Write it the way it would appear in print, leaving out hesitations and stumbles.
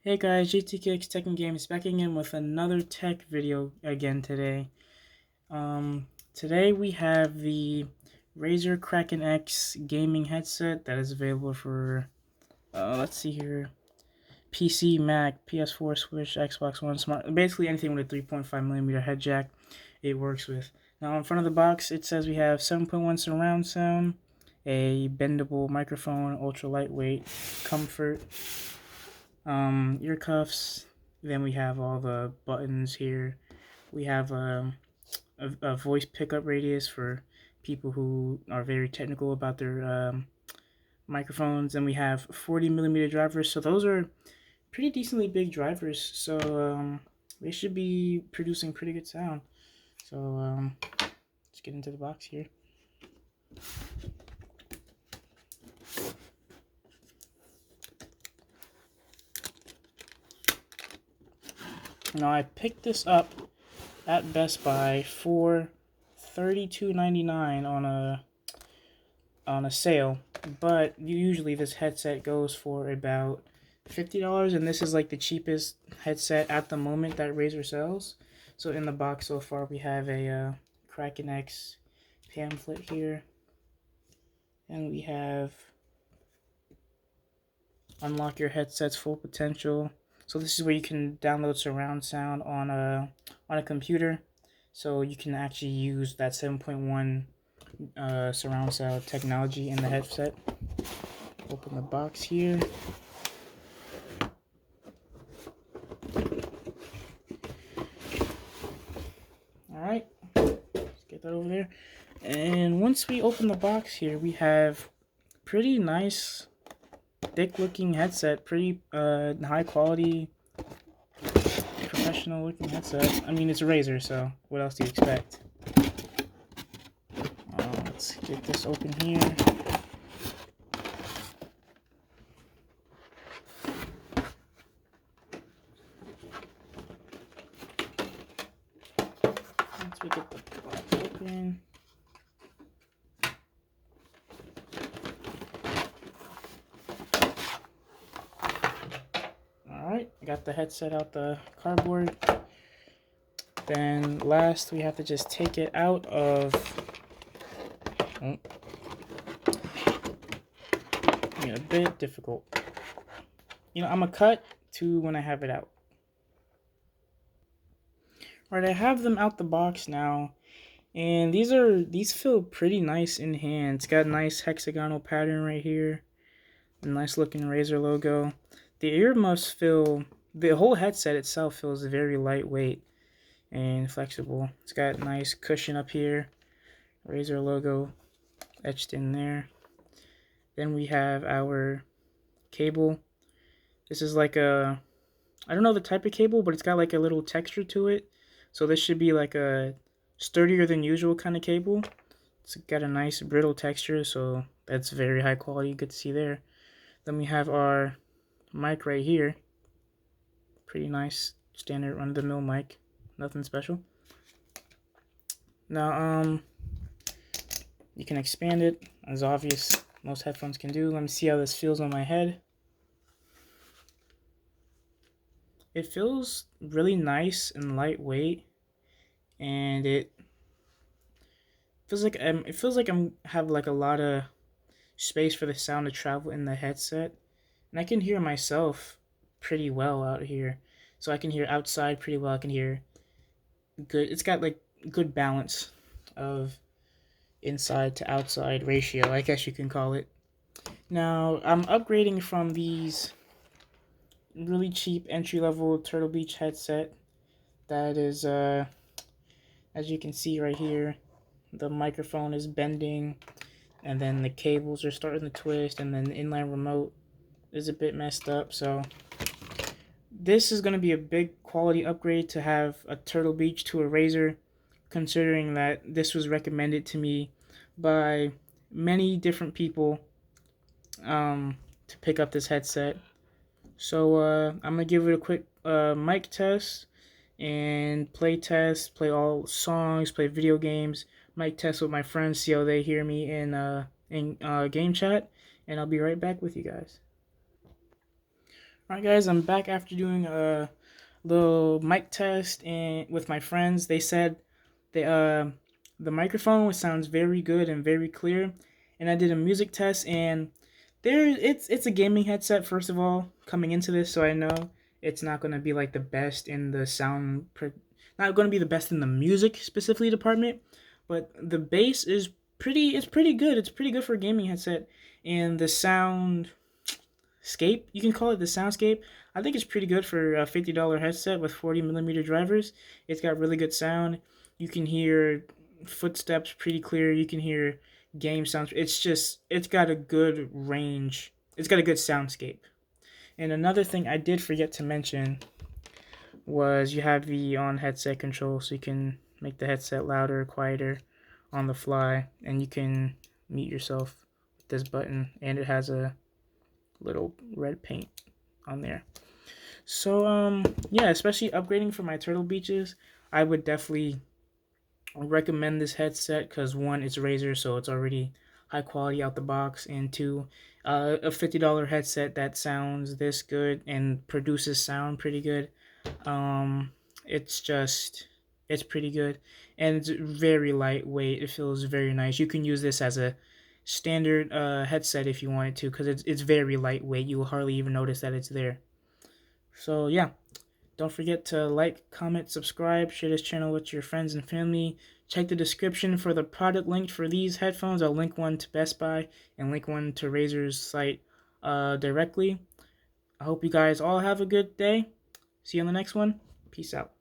Hey guys, GTKX Tech and Games back again with another tech video again today. Today we have the RAZER Kraken X gaming headset that is available for, let's see here, PC, Mac, PS4, Switch, Xbox One, Smart, basically anything with a 3.5mm head jack it works with. Now in front of the box it says we have 7.1 surround sound, a bendable microphone, ultra lightweight, comfort, ear cuffs. Then we have all the buttons here. We have a voice pickup radius for people who are very technical about their microphones. And we have 40mm drivers. So those are pretty decently big drivers. So they should be producing pretty good sound. So let's get into the box here. Now I picked this up at Best Buy for $32.99 on a sale, but usually this headset goes for about $50, and this is like the cheapest headset at the moment that RAZER sells. So in the box so far we have a Kraken X pamphlet here, and we have unlock your headset's full potential. So this is where you can download surround sound on a computer, so you can actually use that 7.1 surround sound technology in the headset. Open the box here. Alright, let's get that over there. And once we open the box here, we have pretty nice, thick looking headset, pretty high quality, professional looking headset. I mean, it's a RAZER, so what else do you expect? Let's get this open here. Once we get the box open, alright, I got the headset out the cardboard. Then last we have to just take it out of a bit difficult. I'm gonna cut to when I have it out. Alright, I have them out the box now, and these feel pretty nice in hand. It's got a nice hexagonal pattern right here, a nice looking RAZER logo. The earmuffs the whole headset itself feels very lightweight and flexible. It's got a nice cushion up here, RAZER logo etched in there. Then we have our cable. This is like I don't know the type of cable, but it's got like a little texture to it. So this should be like a sturdier than usual kind of cable. It's got a nice brittle texture, so that's very high quality. Good to see there. Then we have our mic right here. Pretty nice, standard run-of-the-mill mic. Nothing special. Now, you can expand it, as obvious. Most headphones can do. Let me see how this feels on my head. It feels really nice and lightweight, and it feels like I'm have like a lot of space for the sound to travel in the headset, and I can hear myself pretty well out here. So I can hear outside pretty well. I can hear good. It's got like good balance of inside to outside ratio, I guess you can call it. Now I'm upgrading from these really cheap entry-level Turtle Beach headset that is as you can see right here, the microphone is bending, and then the cables are starting to twist, and then the inline remote is a bit messed up. So this is going to be a big quality upgrade to have a Turtle Beach to a RAZER, considering that this was recommended to me by many different people to pick up this headset. So I'm going to give it a quick mic test and play test, play all songs, play video games, mic test with my friends, see how they hear me in game chat, and I'll be right back with you guys. Alright guys, I'm back after doing a little mic test and with my friends. They said the microphone sounds very good and very clear. And I did a music test, and it's a gaming headset first of all coming into this, so I know it's not going to be like the best in the not going to be the best in the music specifically department, but the bass is pretty good. It's pretty good for a gaming headset, and the sound scape, you can call it the soundscape. I think it's pretty good for a $50 headset with 40mm drivers. It's got really good sound. You can hear footsteps pretty clear. You can hear game sounds. It's got a good range. It's got a good soundscape. And another thing I did forget to mention was you have the on headset control, so you can make the headset louder, quieter on the fly, and you can mute yourself with this button, and it has a little red paint on there. So yeah, especially upgrading for my Turtle Beaches, I would definitely recommend this headset because one, it's RAZER, so it's already high quality out the box, and two, a $50 headset that sounds this good and produces sound pretty good. Um, it's just it's pretty good, and it's very lightweight. It feels very nice. You can use this as a standard headset if you wanted to, because it's very lightweight. You will hardly even notice that it's there. So yeah, don't forget to like, comment, subscribe, share this channel with your friends and family. Check the description for the product link for these headphones. I'll link one to Best Buy and link one to RAZER's site directly. I hope you guys all have a good day. See you on the next one. Peace out.